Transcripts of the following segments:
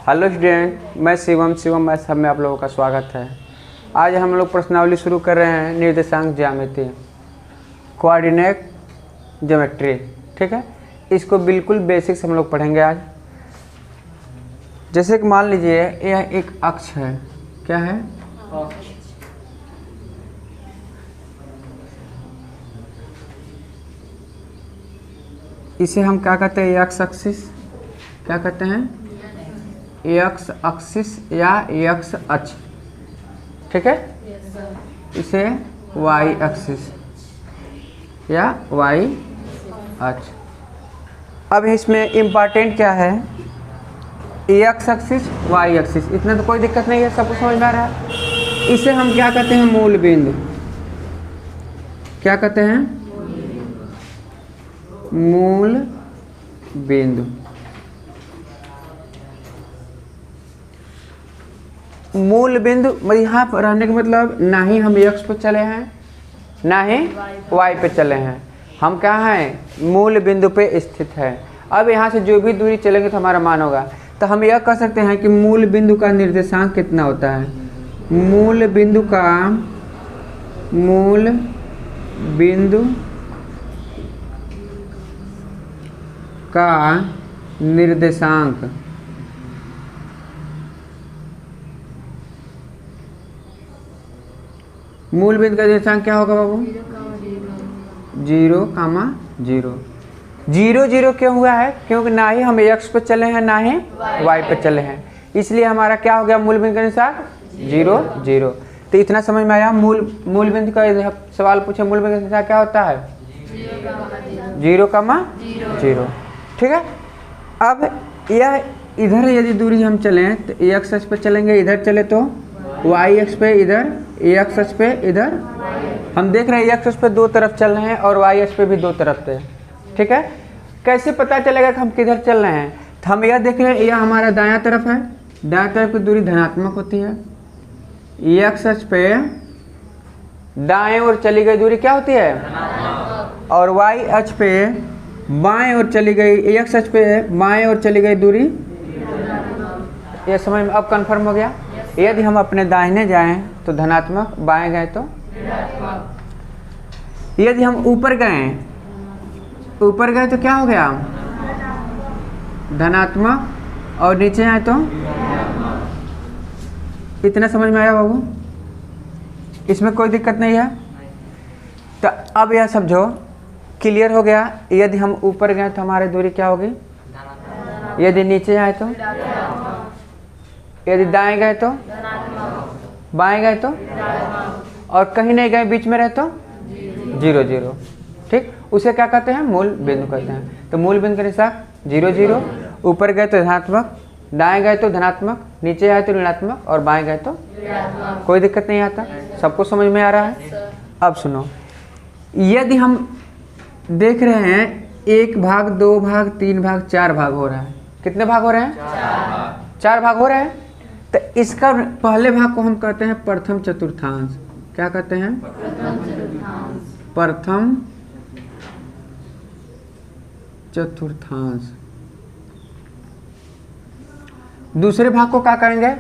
Hello student, मैं Shivam math में आप लोगों का स्वागत है। आज हम लोग प्रश्नावली शुरू कर रहे हैं निर्देशांक ज्यामिति, कोऑर्डिनेट ज्योमेट्री। ठीक है, इसको बिल्कुल बेसिक्स हम लोग पढ़ेंगे आज। जैसे कि मान लीजिए यह एक अक्ष है। क्या है? इसे हम क्या कहते हैं? X axis. क्या कहते हैं? एक्स एक्सिस या एक्स अक्ष। ठीक है, इसे वाई एक्सिस या वाई अक्ष। अब इसमें इम्पॉर्टेंट क्या है? एक्स एक्सिस वाई एक्सिस, इतना तो कोई दिक्कत नहीं है, सबको समझ में आ रहा है। इसे हम क्या कहते हैं? मूल बिंदु। क्या कहते हैं? मूल बिंदु। मूल बिंदु यहाँ पर रहने का मतलब ना ही हम एक्स पे चले हैं ना ही वाई पे चले हैं, हम कहाँ हैं? मूल बिंदु पे स्थित है। अब यहाँ से जो भी दूरी चलेंगे तो हमारा मान होगा। तो हम यह कह सकते हैं कि मूल बिंदु का निर्देशांक कितना होता है? मूल बिंदु का निर्देशांक मूल बिंदु का निर्देशांक क्या होगा बाबू? 0,0। 0,0 क्यों हुआ है? क्योंकि ना ही हम एक्स पे चले हैं ना ही वाई पे चले हैं, इसलिए हमारा क्या हो गया? मूल बिंदु का निर्देशांक 0,0। तो इतना समझ में आया। मूल बिंदु का सवाल पूछे, मूल बिंदु का निर्देशांक क्या होता है? 0,0। ठीक है। अब यह इधर यदि दूरी हम चलें तो एक्स अक्ष पे चलेंगे, इधर चले तो वाई अक्ष पे इधर, एक्स अक्ष पे इधर। हम देख रहे हैं एक्स अक्ष पे दो तरफ चल रहे हैं और वाई अक्ष पे भी दो तरफ थे। ठीक है, कैसे पता चलेगा कि हम किधर चल रहे हैं? तो हम यह देख रहे हैं, यह हमारा दायां तरफ है, दायां तरफ की दूरी धनात्मक होती है। एक्स अक्ष पे दाएं ओर चली गई दूरी क्या होती है? और वाई अक्ष पे बाएं ओर चली गई, एक्स अक्ष पे बाएं ओर चली गई दूरी। यह समझ में अब कन्फर्म हो गया। यदि हम अपने दाहिने जाएं तो धनात्मक, बाएं गए तो यदि हम ऊपर गए तो क्या हो गया? धनात्मक, और नीचे आए तो इतना समझ में आया बाबू? इसमें कोई दिक्कत नहीं है। तो अब यह समझो, क्लियर हो गया। यदि हम ऊपर गए तो हमारी दूरी क्या होगी? यदि नीचे आए तो, यदि दाएं गए तो, बाएं गए तो, और कहीं नहीं गए बीच में रहे तो 0,0। ठीक, उसे क्या कहते हैं? मूल बिंदु कहते हैं। तो मूल बिंदु के अनुसार 0,0, ऊपर गए तो धनात्मक, दाएं गए तो धनात्मक, नीचे आए तो ऋणात्मक, और बाएं गए तो कोई दिक्कत नहीं आता। सबको समझ में आ रहा है? अब सुनो, यदि हम देख रहे हैं 1 भाग 2 भाग 3 भाग 4 भाग हो रहा है। कितने भाग हो रहे हैं? 4 भाग हो रहे हैं। तो इसका पहले भाग को हम कहते हैं प्रथम चतुर्थांश। क्या कहते हैं? प्रथम चतुर्थांश। दूसरे भाग को क्या करेंगे?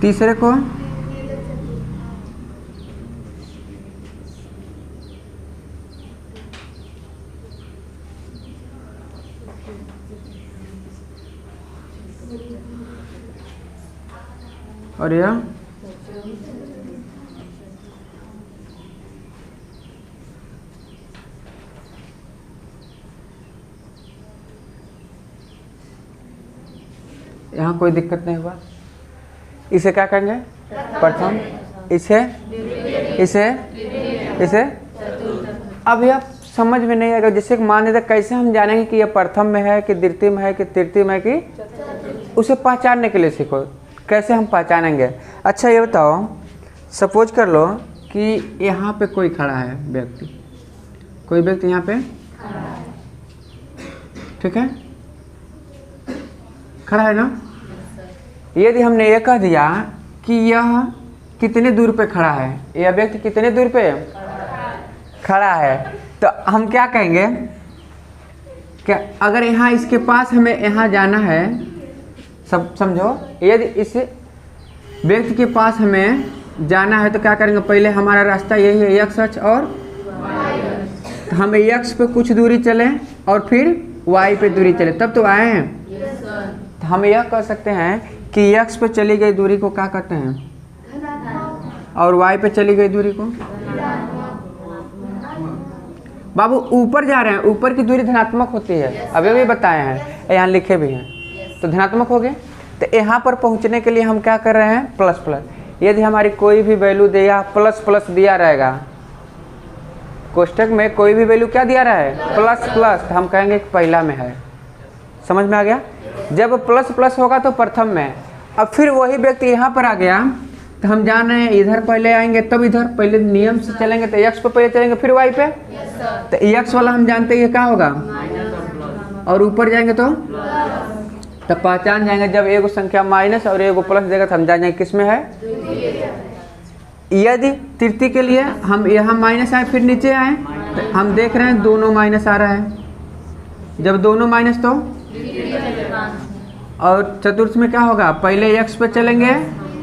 तीसरे को और यह यहाँ कोई दिक्कत नहीं हुआ। इसे क्या कहेंगे? प्रथम। इसे अब यह समझ में नहीं आएगा। जैसे कि मान लेते, कैसे हम जानेंगे कि यह प्रथम में है कि द्वितीय में है कि तृतीय में है कि? उसे पहचानने के लिए सीखो। कैसे हम पहचानेंगे? अच्छा ये बताओ, सपोज कर लो कि यहाँ पे कोई खड़ा है व्यक्ति, कोई व्यक्ति यहाँ पे ठीक है, खड़ा है ना। यदि हमने ये कह दिया कि यह कितने दूर पे खड़ा है, यह व्यक्ति कितने दूर पे खड़ा है। तो हम क्या कहेंगे, क्या अगर यहाँ इसके पास हमें यहाँ जाना है, सब समझो, यदि इस व्यक्ति के पास हमें जाना है तो क्या करेंगे, पहले हमारा रास्ता यही है एक्स अक्ष, और हम एक्स पे कुछ दूरी चले और फिर वाई पे दूरी चले, तब तो आए हैं। तो हम यह कह सकते हैं कि एक्स पे चली गई दूरी को क्या कहते हैं, और वाई पे चली गई दूरी को। बाबू ऊपर जा रहे हैं, ऊपर की दूरी धनात्मक होती है, अभी भी बताए हैं, यहाँ लिखे भी हैं, तो धनात्मक हो गए। तो यहाँ पर पहुँचने के लिए हम क्या कर रहे हैं, प्लस प्लस। यदि हमारी कोई भी वैल्यू दिया प्लस प्लस दिया रहेगा, कोष्टक में कोई भी वैल्यू क्या दिया रहा है, प्लस प्लस, तो हम कहेंगे कि पहला में है। समझ में आ गया। जब प्लस प्लस होगा तो प्रथम में। अब फिर वही व्यक्ति यहाँ पर आ गया, तो हम जान रहे हैं इधर पहले आएंगे तब इधर, पहले नियम से चलेंगे तो एक्स पे पहले चलेंगे फिर वाई पे। तो एक्स वाला हम जानते हैं ये क्या होगा, और ऊपर जाएंगे तो पहचान जाएंगे। जब एगो संख्या माइनस और एगो प्लस देगा तो हम जान जाएंगे किस में है। यदि तृतीय के लिए हम यहाँ माइनस आए फिर नीचे आए, तो हम देख रहे हैं दोनों माइनस आ रहा है। जब दोनों माइनस तो, और चतुर्थ में क्या होगा, पहले एक्स पे चलेंगे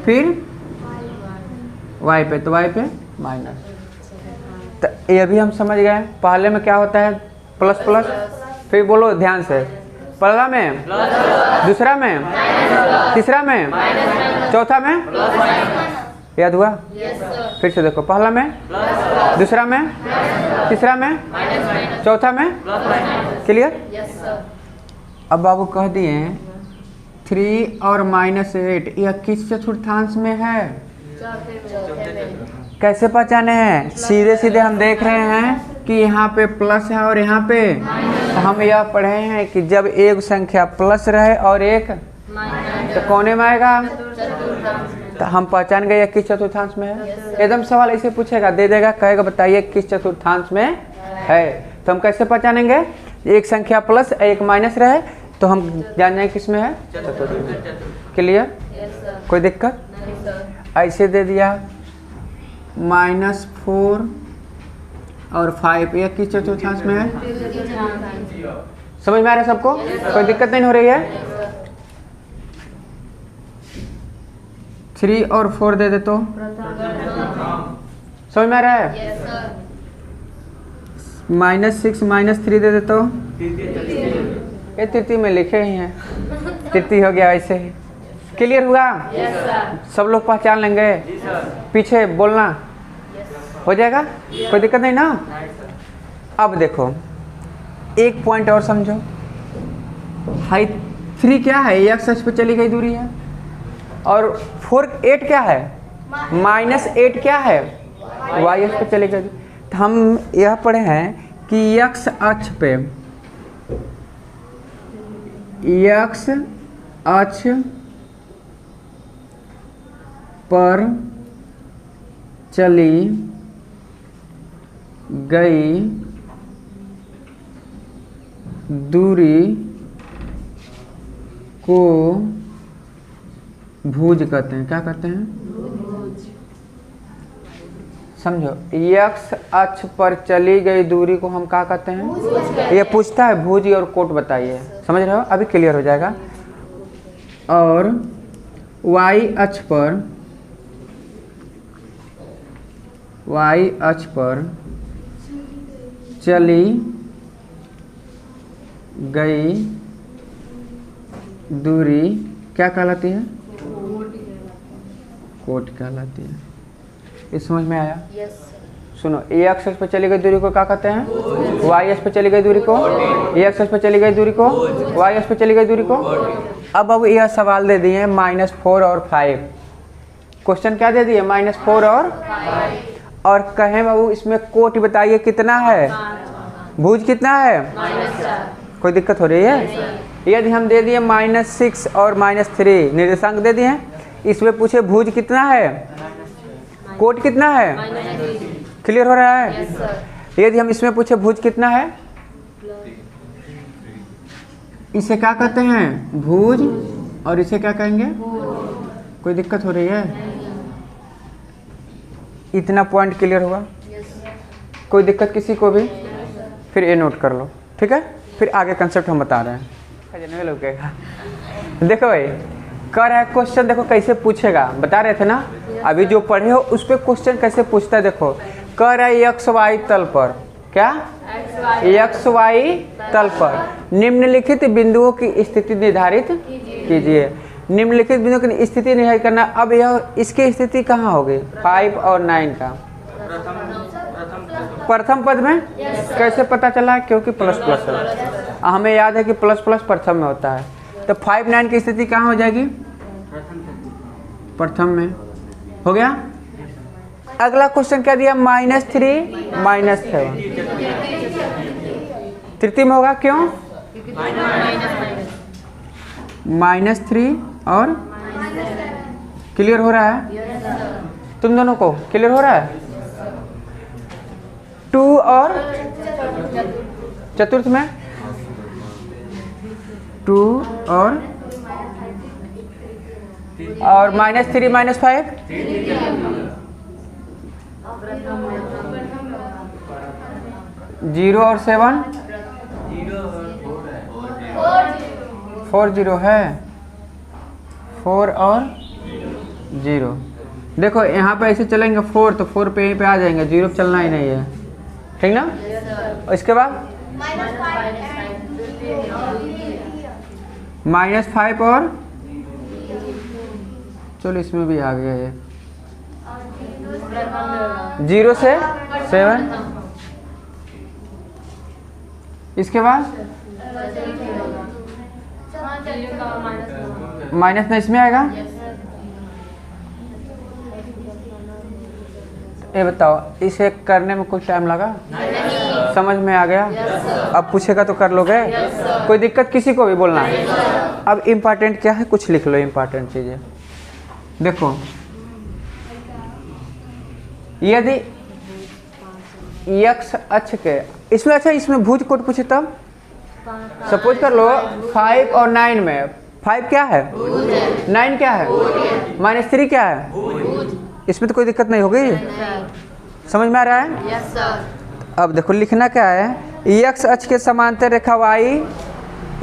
फिर वाई पे, तो वाई पे माइनस। तो ये भी हम समझ गए। पहले में क्या होता है, प्लस प्लस, फिर बोलो ध्यान से, पहला में, दूसरा में, तीसरा में, चौथा में, याद हुआ। फिर से देखो, पहला में, दूसरा में, तीसरा में, चौथा में, क्लियर। अब बाबू कह दिए 3 और -8 यह किस चतुर्थांश में है, कैसे पहचाने हैं, सीधे सीधे हम देख रहे हैं कि यहाँ पे प्लस है और यहाँ पे, तो हम यह पढ़े हैं कि जब एक संख्या प्लस रहे और एक तो कोने में आएगा, तो हम पहचान गए किस चतुर्थांश में है। एकदम सवाल ऐसे पूछेगा, दे देगा, कहेगा बताइए किस चतुर्थांश में है, तो हम कैसे पहचानेंगे, एक संख्या प्लस एक माइनस रहे तो हम जान जाए किस में है, चतुर्थांश। क्लियर, कोई दिक्कत। ऐसे दे दिया -4 और 5 यह किस चतुर्थांश में है, समझ में आ रहा है सबको, कोई दिक्कत नहीं हो रही है। 3 और 4 दे दे तो समझ में आ रहा है। -6 -3 दे दे तो, ये तृतीय में लिखे ही हैं, तृतीय हो गया ऐसे ही। क्लियर हुआ, सब लोग पहचान लेंगे, पीछे बोलना हो जाएगा, कोई दिक्कत नहीं ना। अब देखो एक पॉइंट और समझो, हाइट 3 क्या है, एक्स अक्ष पे चली गई दूरी है, और 8 क्या है, -8 क्या है, वाई अक्ष पे चली गई। तो हम यह पढ़े हैं कि एक्स अक्ष पे, एक्स अक्ष पर चली गई दूरी को भुज कहते हैं। क्या कहते हैं, समझो, एक्स अक्ष पर चली गई दूरी को हम क्या कहते हैं, ये पूछता है भुज और कोट बताइए, समझ रहे हो, अभी क्लियर हो जाएगा। और वाई अक्ष पर, वाई अक्ष पर चली गई दूरी क्या कहलाती है, कोट कहलाती है। ये समझ में आया। सुनो, एक्स अक्ष पर चली गई दूरी को क्या कहते हैं, वाई अक्ष पर चली गई दूरी को, एक्स अक्ष पर चली गई दूरी को, वाई अक्ष पर चली गई दूरी को। अब यह सवाल दे दिए -4 और 5, क्वेश्चन क्या दे दिए, -4 और कहें बाबू इसमें कोट बताइए कितना है, भुज कितना है, कोई दिक्कत हो रही है। यदि हम दे दिए -6 और -3 निर्देशांक दे दिए, इसमें पूछे भुज कितना है, कोट कितना है, क्लियर हो रहा है। यदि हम इसमें पूछे भुज कितना है, इसे क्या कहते हैं, भुज, और इसे क्या कहेंगे, कोई दिक्कत हो रही है। इतना पॉइंट क्लियर हुआ? कोई दिक्कत किसी को भी? फिर ये नोट कर लो, ठीक है। फिर आगे कंसेप्ट हम बता रहे हैं। देखो भाई कह रहा है क्वेश्चन, देखो कैसे पूछेगा, बता रहे थे ना अभी जो पढ़े हो उस पर क्वेश्चन कैसे पूछता है। देखो कह रहा है एक्स वाई तल पर, क्या एक्स वाई तल पर निम्नलिखित बिंदुओं की स्थिति निर्धारित कीजिए। निम्नलिखित बिंदुओं की स्थिति निर्धारित करना। अब यह इसकी स्थिति कहाँ होगी? 5 और 9 का प्रथम पद में। कैसे पता चला? क्योंकि प्लस प्लस है, हमें याद है कि प्लस प्लस प्रथम में होता है। तो 5 9 की स्थिति कहाँ हो जाएगी? प्रथम में। हो गया। अगला क्वेश्चन क्या दिया? -3 -7 तृतीय में होगा। क्यों? -3 और क्लियर हो रहा है तुम दोनों को? क्लियर हो रहा है? 2 और चतुर्थ में 2 और -3 -5 0 और 7 4 0 है। 4 और 0। देखो यहाँ पे ऐसे चलेंगे 4 तो 4 पे यहीं पे आ जाएंगे, 0 पे चलना ही नहीं है, ठीक ना। और इसके बाद -5 और चलो इसमें भी आ गया ये 0 से 7। इसके बाद माइनस में इसमें आएगा। ये बताओ इसे करने में कुछ टाइम लगा? समझ में आ गया? अब पूछेगा तो कर लोगे? कोई दिक्कत किसी को भी बोलना है? अब इम्पोर्टेंट क्या है, कुछ लिख लो इम्पोर्टेंट चीजें। देखो यदि x अक्ष के इसमें, अच्छा इसमें भुज कोट पूछे तब सपोज कर लो 5 और 9 में 5 क्या है? 9 क्या है? -3 क्या है? इसमें तो कोई दिक्कत नहीं होगी, समझ में आ रहा है? Yes sir. अब देखो लिखना क्या है, x अक्ष के समांतर रेखा y,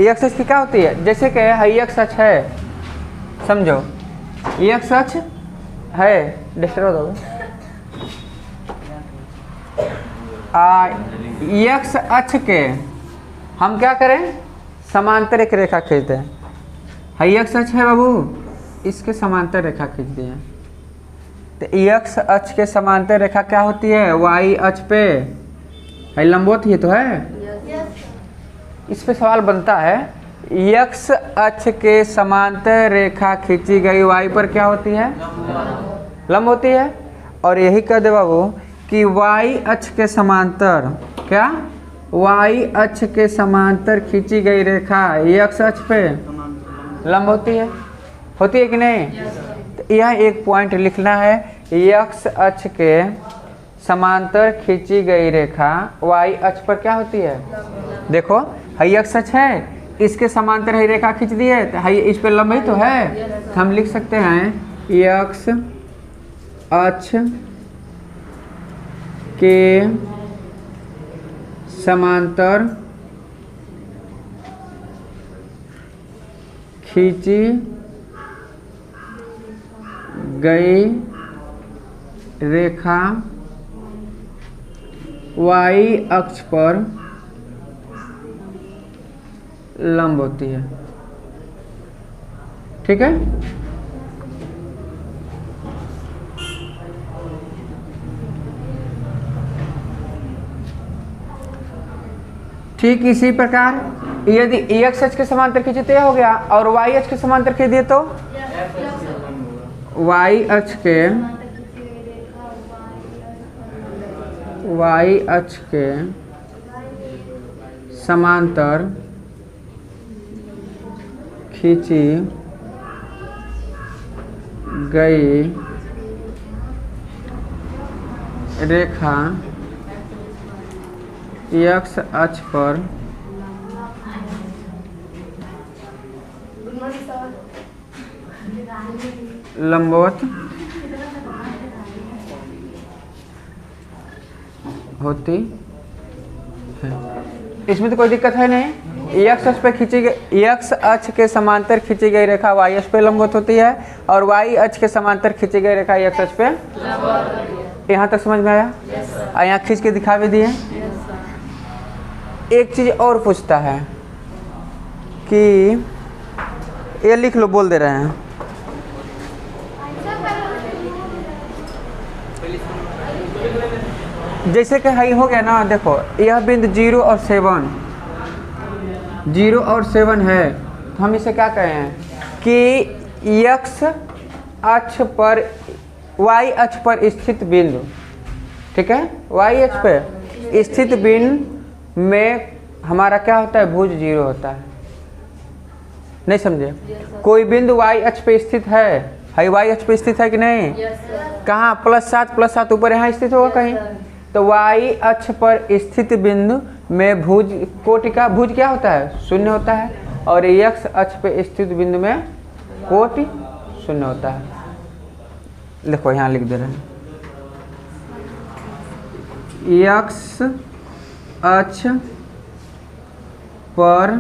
x अक्ष की क्या होती है? जैसे कि x अक्ष है, समझो x अक्ष है, डिस्टर्ब हो x अक्ष के हम क्या करें? समांतर एक रेखा खींच दें। x अक्ष है बाबू, इसके समांतर रेखा खींच दिए। तो x अक्ष के समांतर रेखा क्या होती है? y अक्ष पे है, लंबवत ही तो है। इस पे सवाल बनता है, x अक्ष के समांतर रेखा खींची गई y पर क्या होती है? लंब होती है। और यही कह दे बाबू कि y अक्ष के समांतर, क्या y अक्ष के समांतर खींची गई रेखा x अक्ष पे लंब होती है कि नहीं? तो यह एक पॉइंट लिखना है, x अक्ष के समांतर खींची गई रेखा y अक्ष पर क्या होती है? देखो x अक्ष है, इसके समांतर है रेखा खींच दी है, तो इस पे लंब ही तो है। तो हम लिख सकते हैं x अक्ष के समांतर खींची गई रेखा y अक्ष पर लंब होती है, ठीक है। ठीक इसी प्रकार यदि x अक्ष के समांतर खींचे तो हो गया, और y अक्ष के समांतर खींच दिए तो y अक्ष के समांतर खींची गई रेखा x अक्ष पर लंबवत होती है। इसमें तो कोई दिक्कत है नहीं। एक्स अक्ष पे खींची गई, एक्स अक्ष के समांतर खींची गई रेखा वाई अक्ष पे लंबवत होती है और वाई अक्ष के समांतर खींची गई रेखा एक्स अक्ष पे। यहाँ तक समझ में आया? और यहाँ खींच के दिखा भी दिए। एक चीज़ और पूछता है कि ये लिख लो, बोल दे रहे हैं। जैसे कि हाई हो गया ना, देखो यह बिंदु 0 और 7, 0 और 7 है, तो हम इसे क्या कहें कि एक्स अक्ष पर, वाई अक्ष पर स्थित बिंदु, ठीक है, वाई अक्ष पर स्थित बिंदु में हमारा क्या होता है, भुज 0 होता है। नहीं समझे? कोई बिंदु वाई अक्ष पे स्थित है, हाई वाई अक्ष पे स्थित है कि नहीं? कहाँ? +7 ऊपर यहाँ स्थित होगा कहीं, तो वाई अक्ष पर स्थित बिंदु में भुज कोटि का भुज क्या होता है, 0 होता है, और एक्स अक्ष पे स्थित बिंदु में कोटि 0 होता है। देखो यहाँ लिख दे रहे हैं, एक्स अक्ष पर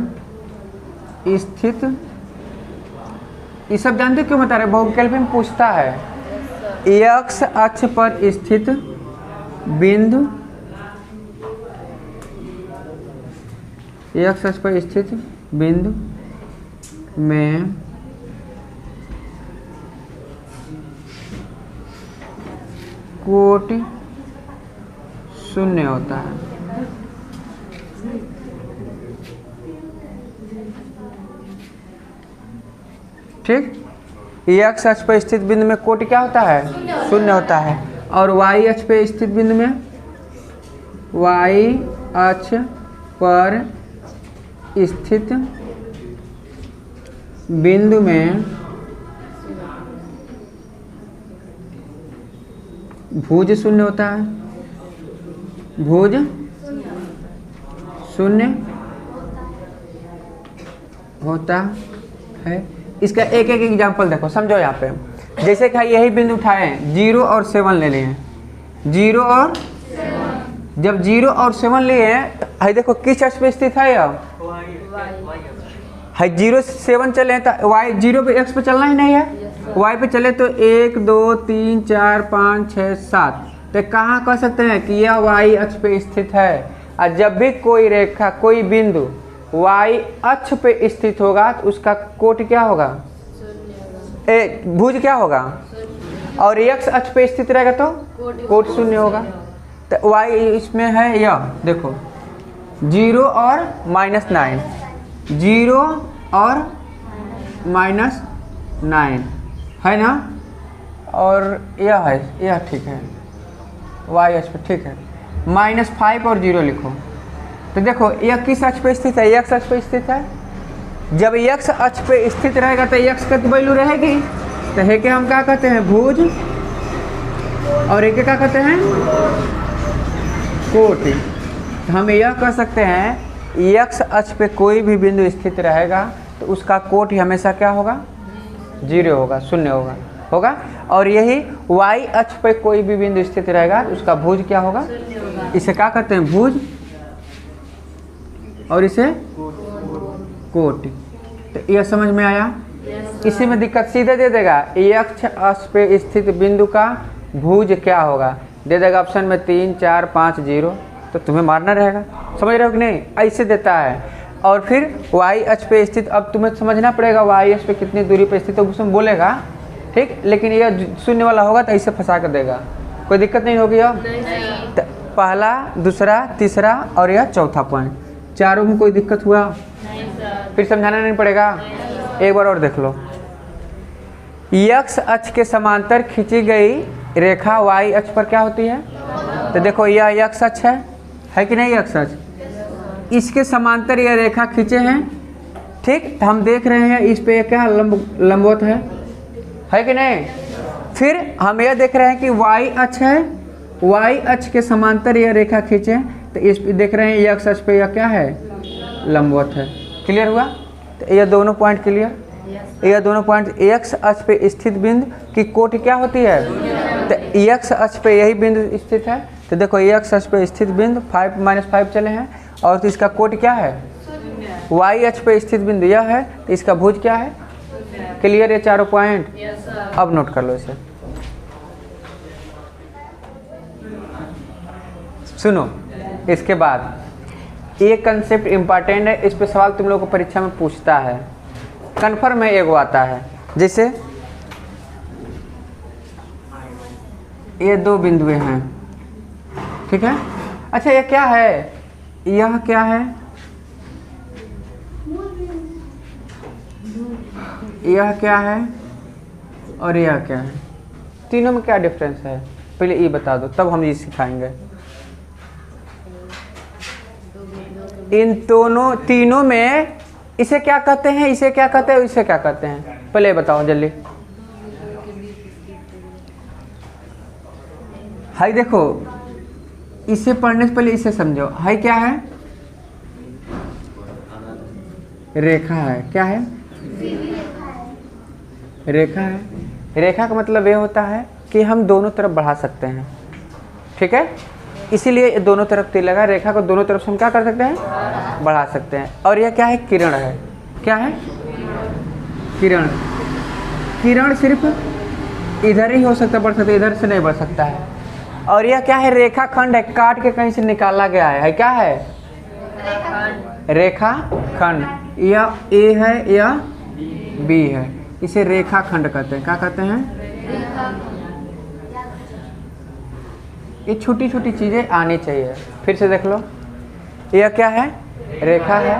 स्थित, ये सब जानते क्यों बता रहे? बहुविकल्पी में पूछता है। एक्स अक्ष पर स्थित बिंदु, एक्स अक्ष पर स्थित बिंदु में कोटि 0 होता है। ठीक, एक्स अक्ष पर स्थित बिंदु में कोटि क्या होता है, 0 होता है, और वाई अक्ष पे स्थित बिंदु में, वाई अक्ष पर स्थित बिंदु में भुज 0 होता है, भुज 0 होता है। इसका एक एक एग्जाम्पल देखो, समझो यहाँ पे। जैसे कि यही बिंदु उठाए, 0 और 7 ले लिए, 0 और, जब 0 और 7 लिए तो है, देखो किस अक्ष पे स्थित है, अब है 0 7 चले तो वाई 0 पे एक्स पे चलना ही नहीं है, वाई पे चले तो 1 2 3 4 5 6 7, तो कहाँ कह सकते हैं कि यह वाई अक्ष पे स्थित है। और जब भी कोई रेखा, कोई बिंदु वाई अक्ष पे स्थित होगा तो उसका कोटि क्या होगा, भुज क्या होगा, और एक्स अक्ष पे स्थित रहेगा तो कोटि 0 होगा। तो वाई इसमें है, यह देखो 0 और -9, 0 और -9 है ना, और यह है, यह ठीक है, वाई अक्ष पे ठीक है। -5 और 0 लिखो, तो देखो यह किस अक्ष पे स्थित है, एक्स अक्ष पे स्थित है। जब एक्स अक्ष पे स्थित रहेगा तो एक्स का वैल्यू रहेगी, तो है कि हम क्या कहते हैं, भुज, और एक क्या कहते हैं, कोटि। तो हम यह कह सकते हैं एक्स अक्ष पे कोई भी बिंदु स्थित रहेगा तो उसका कोटि हमेशा क्या होगा, 0 होगा, 0 होगा। और यही वाई अक्ष पे कोई भी बिंदु स्थित रहेगा तो उसका भुज क्या होगा, इसे क्या कहते हैं, भुज, और इसे कोटि। तो यह समझ में आया? इसी में दिक्कत सीधे दे देगा, एक्स अक्ष पे स्थित बिंदु का भुज क्या होगा, दे देगा ऑप्शन में 3 4 5 0, तो तुम्हें मारना रहेगा। समझ रहे हो कि नहीं? ऐसे देता है। और फिर वाई अक्ष पे स्थित, अब तुम्हें समझना पड़ेगा वाई अक्ष पे कितनी दूरी पे स्थित है, उसमें बोलेगा, ठीक, लेकिन यह 0 वाला होगा तो ऐसे फंसा कर देगा, कोई दिक्कत नहीं होगी। अब तो पहला, दूसरा, तीसरा और यह चौथा पॉइंट, चारों में कोई दिक्कत हुआ फिर समझाना नहीं पड़ेगा। एक बार और देख लो, एक्स अक्ष के समांतर खींची गई रेखा वाई अक्ष पर क्या होती है, तो देखो यह एक्स अक्ष है कि नहीं, एक्स अक्ष, इसके समांतर यह रेखा खींचे हैं, ठीक, तो हम देख रहे हैं इस पे क्या लंबवत है कि नहीं। फिर हम यह देख रहे हैं कि वाई अक्ष है, वाई अक्ष के समांतर यह रेखा खींचे, तो इस पे देख रहे हैं एक्स अक्ष पे यह क्या है, लंबवत है। क्लियर हुआ? तो यह दोनों पॉइंट क्लियर, यह दोनों पॉइंट। एक्स अक्ष पे स्थित बिंदु की कोटि क्या होती है, तो एक्स अक्ष पे यही बिंदु स्थित है तो देखो ये एक्स अक्ष पे स्थित बिंदु 5 - 5 चले हैं, और तो इसका कोट क्या है, वाई अक्ष पे स्थित बिंदु यह है, तो इसका भुज क्या है, क्लियर है चारों पॉइंट। अब नोट कर लो इसे, सुनो। इसके बाद एक कंसेप्ट इंपॉर्टेंट है, इस पे सवाल तुम लोगों को परीक्षा में पूछता है, कन्फर्म है एगो आता है। जैसे ये दो बिंदुएं हैं, ठीक है। अच्छा ये क्या है, यह क्या है, यह क्या है और यह क्या है, तीनों में क्या डिफरेंस है, पहले ये बता दो, तब हम ये सिखाएंगे। इन दोनों तीनों में इसे क्या कहते हैं, इसे क्या कहते हैं, इसे क्या कहते हैं, पहले बताओ जल्दी। हाई देखो, इसे पढ़ने से पहले इसे समझो। हाई क्या है, रेखा है। क्या है, रेखा है। रेखा का मतलब ये होता है कि हम दोनों तरफ बढ़ा सकते हैं, ठीक है। इसीलिए दोनों तरफ तीर लगा, रेखा को दोनों तरफ से हम क्या कर सकते हैं, बढ़ा सकते हैं। और यह क्या है, किरण है। क्या है, किरण। किरण सिर्फ इधर ही हो सकता, बढ़ सकता, इधर से नहीं बढ़ सकता है। और यह क्या है, रेखा खंड है, काट के कहीं से निकाला गया है। क्या है, रेखा खंड। या ए है या बी है, इसे रेखा खंड कहते हैं। क्या कहते हैं, ये छोटी छोटी चीजें आनी चाहिए। फिर से देख लो, यह क्या है, रेखा है,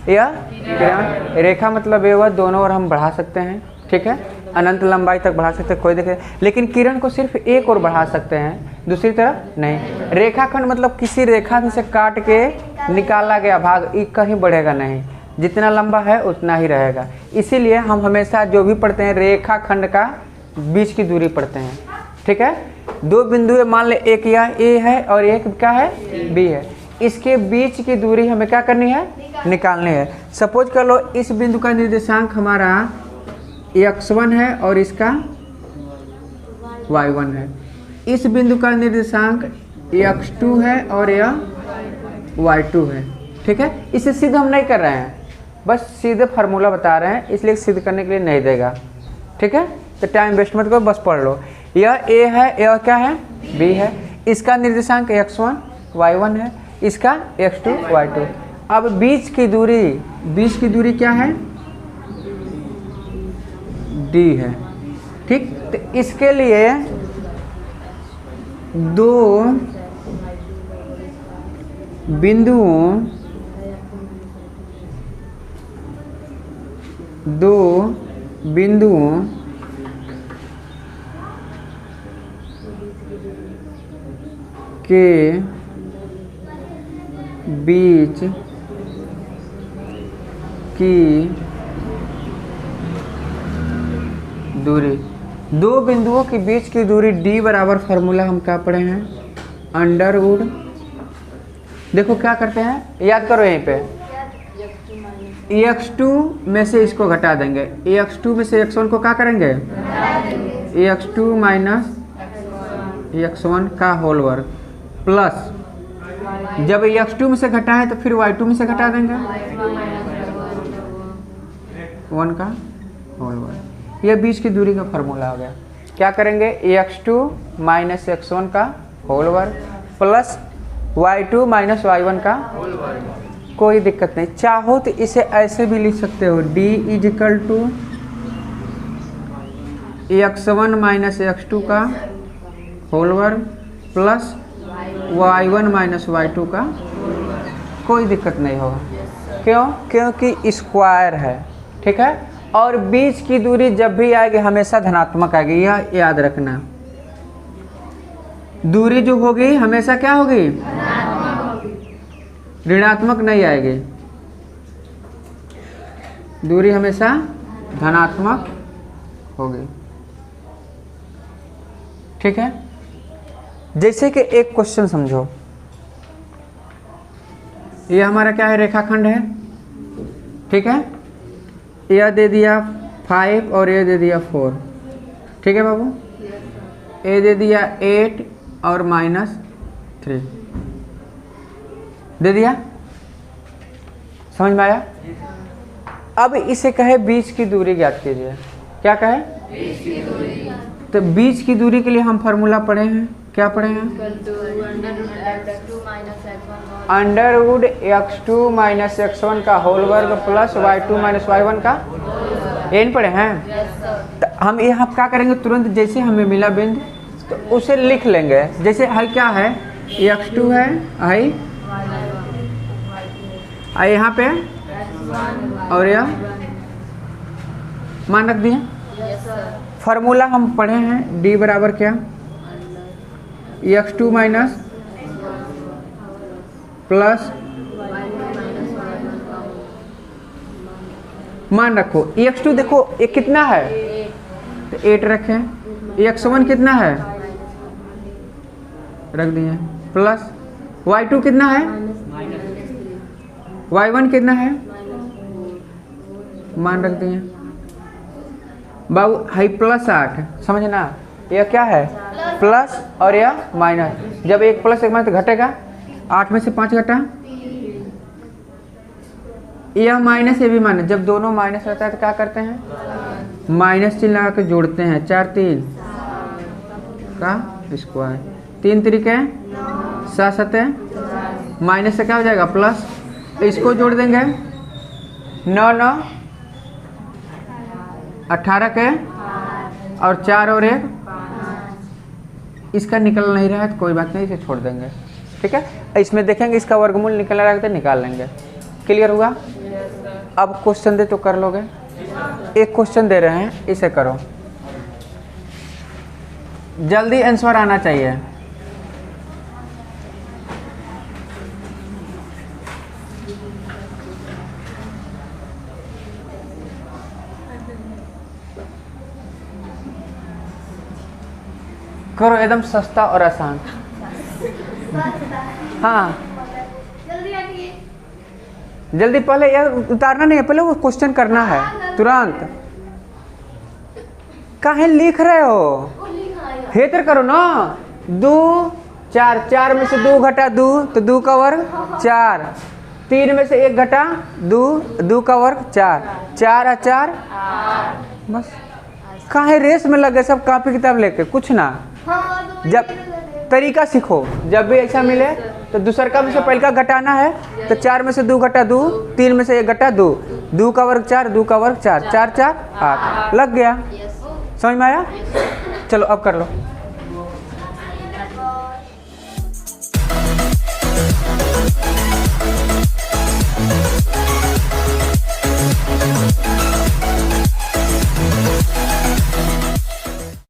यह किरण। रेखा मतलब ये हुआ दोनों ओर हम बढ़ा सकते हैं, ठीक है, अनंत लंबाई तक बढ़ा सकते हैं, कोई देखे। लेकिन किरण को सिर्फ एक ओर बढ़ा सकते हैं, दूसरी तरफ नहीं। रेखाखंड मतलब किसी रेखा में से काट के निकाला गया भाग, ये कहीं बढ़ेगा नहीं, जितना लंबा है उतना ही रहेगा। इसीलिए हम हमेशा जो भी पढ़ते हैं रेखाखंड का बीच की दूरी पढ़ते हैं, ठीक है। दो बिंदु मान ले, एक यह ए है और एक क्या है, बी है, इसके बीच की दूरी हमें क्या करनी है, निकालनी है। सपोज कर लो इस बिंदु का निर्देशांक हमारा x1 है और इसका y1 है। इस बिंदु का निर्देशांक x2 है और यह y2 है, ठीक है। इसे सिद्ध हम नहीं कर रहे हैं, बस सीधे फार्मूला बता रहे हैं, इसलिए सिद्ध करने के लिए नहीं देगा, ठीक है। तो टाइम वेस्ट मत करो, बस पढ़ लो। यह a है, यह क्या है, b है, इसका निर्देशांक x1 y1 है, इसका x2 y2। अब बीच की दूरी क्या है, d है, ठीक। तो इसके लिए दो बिंदुओं के बीच की दूरी, दो बिंदुओं के बीच की दूरी d बराबर, फार्मूला हम क्या पढ़े हैं, अंडरवुड। देखो क्या करते हैं, याद करो यहीं पे, x2 में से इसको घटा देंगे, x2 में से x1 को क्या करेंगे, x2 माइनस x1 का होल वर्ग, प्लस जब x2 में से घटा है तो फिर y2 में से घटा देंगे 1 का होल वर्ग। यह बीच की दूरी का फार्मूला हो गया। क्या करेंगे, x2 माइनस x1 का होल वर्ग प्लस y2 माइनस y1 का होल वर्ग। कोई दिक्कत नहीं, चाहो तो इसे ऐसे भी लिख सकते हो, d is equal to x1 minus x2 का होल वर्ग प्लस y1 माइनस y2 का, कोई दिक्कत नहीं होगा। क्यों, क्योंकि स्क्वायर है, ठीक है। और बीच की दूरी जब भी आएगी हमेशा धनात्मक आएगी, यह याद रखना। दूरी जो होगी हमेशा क्या होगी, ऋणात्मक नहीं आएगी, दूरी हमेशा धनात्मक होगी, ठीक है। जैसे कि एक क्वेश्चन समझो, ये हमारा क्या है, रेखाखंड है, ठीक है। यह दे दिया 5 और ये दे दिया 4, ठीक है बाबू। ये दे दिया 8 और 3 दे दिया, समझ में आया। अब इसे कहे बीच की दूरी ज्ञात कीजिए। क्या कहे? बीच की दूरी। तो बीच की दूरी के लिए हम फार्मूला पढ़े हैं, क्या पढ़े हैं? अंडरवुड x2 माइनस x1 का होल वर्ग प्लस y2 माइनस y1 का एन पढ़े हैं। तो हम यहाँ क्या करेंगे, तुरंत जैसे हमें मिला बिंदु तो उसे लिख लेंगे। जैसे हाई क्या है, x2 है, हाई आई यहाँ पे और यह मान रख दिए। फार्मूला हम पढ़े हैं, d बराबर क्या, x2 माइनस प्लस मान रखो x2 देखो ये कितना है तो 8 रखें, x1 कितना है रख दिए प्लस y2 कितना है, y1 कितना है मान रख दिए। बाबू हाई प्लस 8 समझना, यह क्या है प्लस और यह माइनस। जब एक प्लस एक माइनस घटेगा, 8 में से 5 घटा, यह माइनस ये भी माइनस। जब दोनों माइनस रहता है तो क्या करते हैं, माइनस चिन्ह लगा के जोड़ते हैं। 4 3 का स्क्वायर, 3 तरीके 7 7 माइनस से क्या हो जाएगा प्लस, इसको जोड़ देंगे 9 9 18 के और 4 और 1, इसका निकल नहीं रहा है तो कोई बात नहीं, इसे छोड़ देंगे। ठीक है, इसमें देखेंगे इसका वर्गमूल निकल रहा है तो निकाल लेंगे। क्लियर हुआ? अब क्वेश्चन दे तो कर लोगे। एक क्वेश्चन दे रहे हैं, इसे करो, जल्दी आंसर आना चाहिए। करो, एकदम सस्ता और आसान। हाँ जल्दी, पहले यह उतारना नहीं है, पहले वो क्वेश्चन करना है तुरंत। काहे लिख रहे हो, हेतर करो ना। 2 4, 4 में से 2 घटा 2 तो 2 का वर्ग 4, 3 में से 1 घटा 2, 2 का वर्ग 4, 4 और 4 बस। काहे रेस में लगे सब कॉपी किताब लेके, कुछ ना। जब तरीका सीखो, जब भी ऐसा मिले तो दूसरा में से पहले का घटाना है तो 4 में से 2 घटा 2, 3 में से 1 घटा 2, 2 का वर्ग 4, 2 का वर्ग 4, 4 4 8 लग गया। समझ में आया? चलो अब कर लो।